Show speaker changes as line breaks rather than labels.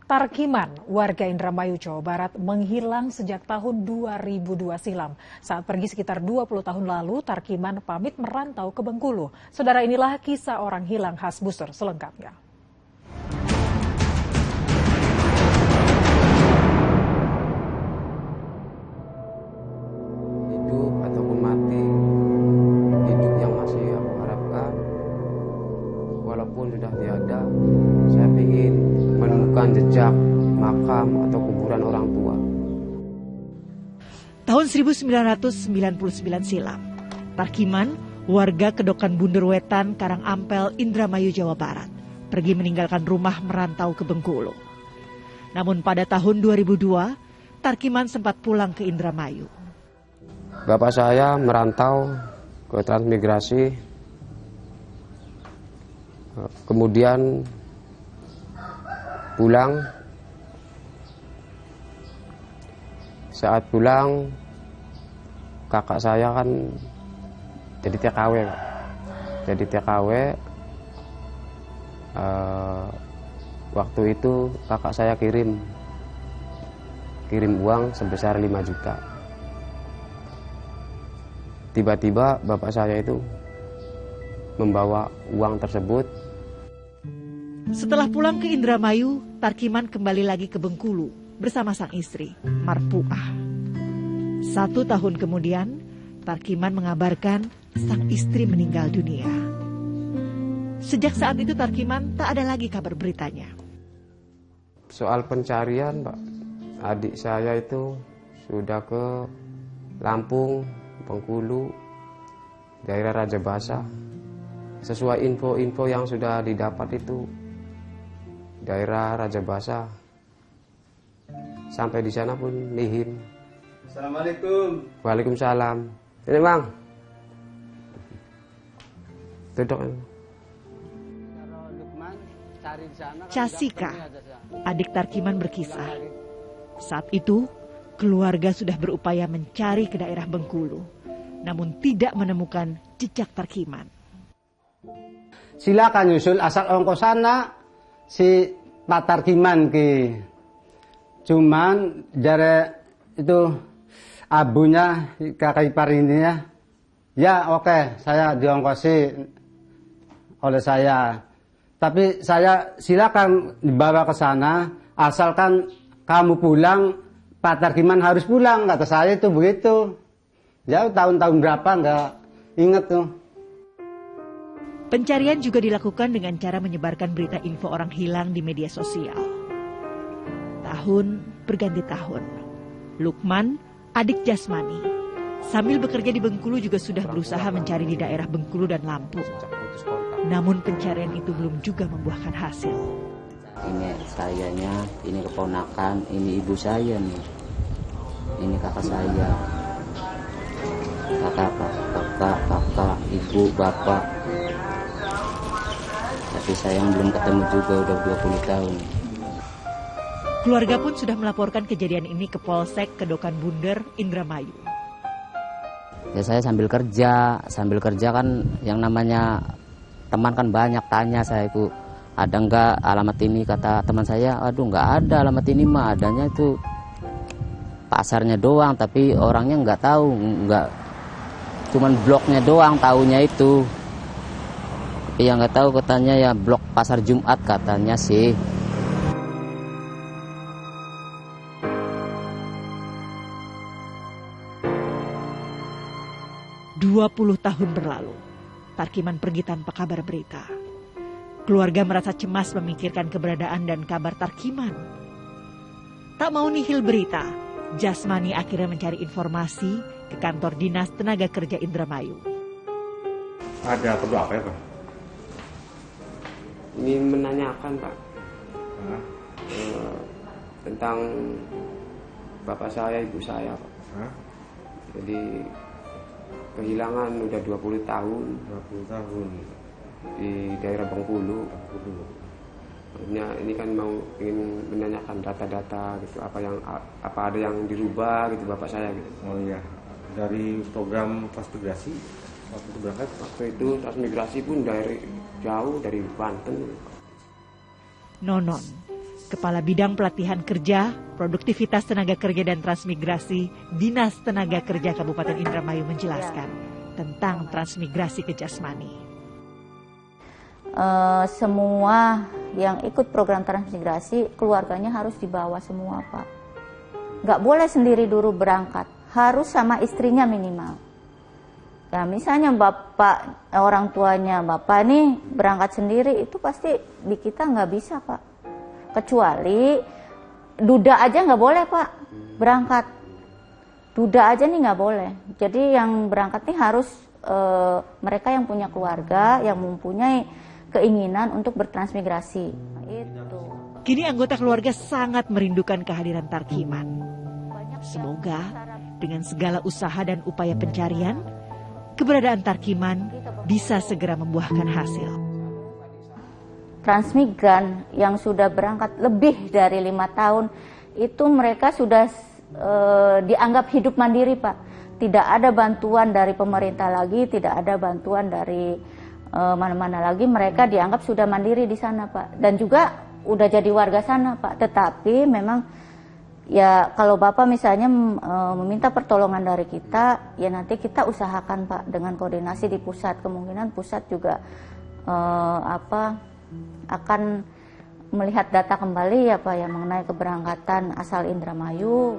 Tarkiman, warga Indramayu, Jawa Barat menghilang sejak tahun 2002 silam. Saat pergi sekitar 20 tahun lalu, Tarkiman pamit merantau ke Bengkulu. Saudara, inilah kisah orang hilang khas Buser selengkapnya.
Hidup ataupun mati, hidup yang masih aku harapkan, walaupun sudah tiada, saya ingin menemukan jejak makam atau kuburan orang tua.
Tahun 1999 silam, Tarkiman, warga Kedokan Bunderwetan, Karangampel, Indramayu, Jawa Barat, pergi meninggalkan rumah merantau ke Bengkulu. Namun pada tahun 2002, Tarkiman sempat pulang ke Indramayu.
Bapak saya merantau ke transmigrasi, kemudian pulang. Saat pulang, kakak saya kan jadi TKW, Pak. Jadi TKW, waktu itu kakak saya kirim uang sebesar 5 juta. Tiba-tiba bapak saya itu membawa uang tersebut.
Setelah pulang ke Indramayu, Tarkiman kembali lagi ke Bengkulu bersama sang istri, Marpuah. 1 tahun kemudian, Tarkiman mengabarkan sang istri meninggal dunia. Sejak saat itu Tarkiman tak ada lagi kabar beritanya.
Soal pencarian, Pak, adik saya itu sudah ke Lampung, Bengkulu, daerah Rajabasa. Sesuai info-info yang sudah didapat itu, daerah Rajabasa. Sampai di sana pun nihil.
Assalamualaikum.
Waalaikumsalam. Ini, Bang. Duduk.
Casika, adik Tarkiman berkisah. Saat itu, keluarga sudah berupaya mencari ke daerah Bengkulu, namun tidak menemukan jejak Tarkiman.
Silakan nyusul asal ongkos sana si Pak Tarkiman ki. Cuman dari itu abunya kakak ipar ini ya. Ya oke, saya diongkosi oleh saya. Tapi saya silakan dibawa ke sana, asalkan kamu pulang, Pak Tarkiman harus pulang, kata saya itu begitu. Ya tahun-tahun berapa nggak inget tuh.
Pencarian juga dilakukan dengan cara menyebarkan berita info orang hilang di media sosial. Tahun berganti tahun, Lukman, adik Jasmani, sambil bekerja di Bengkulu juga sudah berusaha mencari di daerah Bengkulu dan Lampung. Namun pencarian itu belum juga membuahkan hasil.
Ini sayanya, ini keponakan, ini ibu saya nih. Ini kakak saya. Kakak, ibu, bapak. Tapi sayang belum ketemu juga, udah 20 tahun.
Keluarga pun sudah melaporkan kejadian ini ke Polsek Kedokan Bunder, Indramayu.
Ya saya sambil kerja kan yang namanya teman kan banyak tanya saya itu, ada enggak alamat ini, kata teman saya, aduh enggak ada alamat ini mah, adanya itu pasarnya doang, tapi orangnya enggak tahu, enggak, cuman bloknya doang taunya itu. Tapi yang enggak tahu katanya ya blok Pasar Jumat katanya sih.
Dua 20 tahun berlalu, Tarkiman pergi tanpa kabar berita. Keluarga merasa cemas memikirkan keberadaan dan kabar Tarkiman. Tak mau nihil berita, Jasmani akhirnya mencari informasi ke kantor Dinas Tenaga Kerja Indramayu.
Ada perlu apa ya, Pak?
Ini menanyakan, Pak, tentang bapak saya, ibu saya, Pak. Jadi kehilangan udah 20 tahun.
20 tahun.
Di daerah Bengkulu. Maksudnya ini kan mau ingin menanyakan data-data gitu, apa ada yang dirubah gitu bapak saya gitu.
Oh iya, dari program transmigrasi waktu itu berangkat?
Waktu itu transmigrasi pun dari jauh, dari Banten.
Nonon, Kepala Bidang Pelatihan Kerja, Produktivitas Tenaga Kerja dan Transmigrasi, Dinas Tenaga Kerja Kabupaten Indramayu menjelaskan tentang transmigrasi ke jasmani.
Semua yang ikut program transmigrasi, keluarganya harus dibawa semua, Pak. Nggak boleh sendiri dulu berangkat, harus sama istrinya minimal. Ya, misalnya bapak, orang tuanya bapak nih berangkat sendiri, itu pasti di kita nggak bisa, Pak. Kecuali duda aja nggak boleh, Pak, berangkat. Duda aja nih nggak boleh. Jadi yang berangkat nih harus mereka yang punya keluarga, yang mempunyai keinginan untuk bertransmigrasi. Itu.
Kini anggota keluarga sangat merindukan kehadiran Tarkiman. Semoga dengan segala usaha dan upaya pencarian, keberadaan Tarkiman bisa segera membuahkan hasil.
Transmigran yang sudah berangkat lebih dari 5 tahun, itu mereka sudah dianggap hidup mandiri, Pak. Tidak ada bantuan dari pemerintah lagi, tidak ada bantuan dari mana-mana lagi. Mereka dianggap sudah mandiri di sana, Pak. Dan juga udah jadi warga sana, Pak. Tetapi memang ya kalau Bapak misalnya meminta pertolongan dari kita, ya nanti kita usahakan, Pak, dengan koordinasi di pusat. Kemungkinan pusat juga akan melihat data kembali ya Pak ya mengenai keberangkatan asal Indramayu.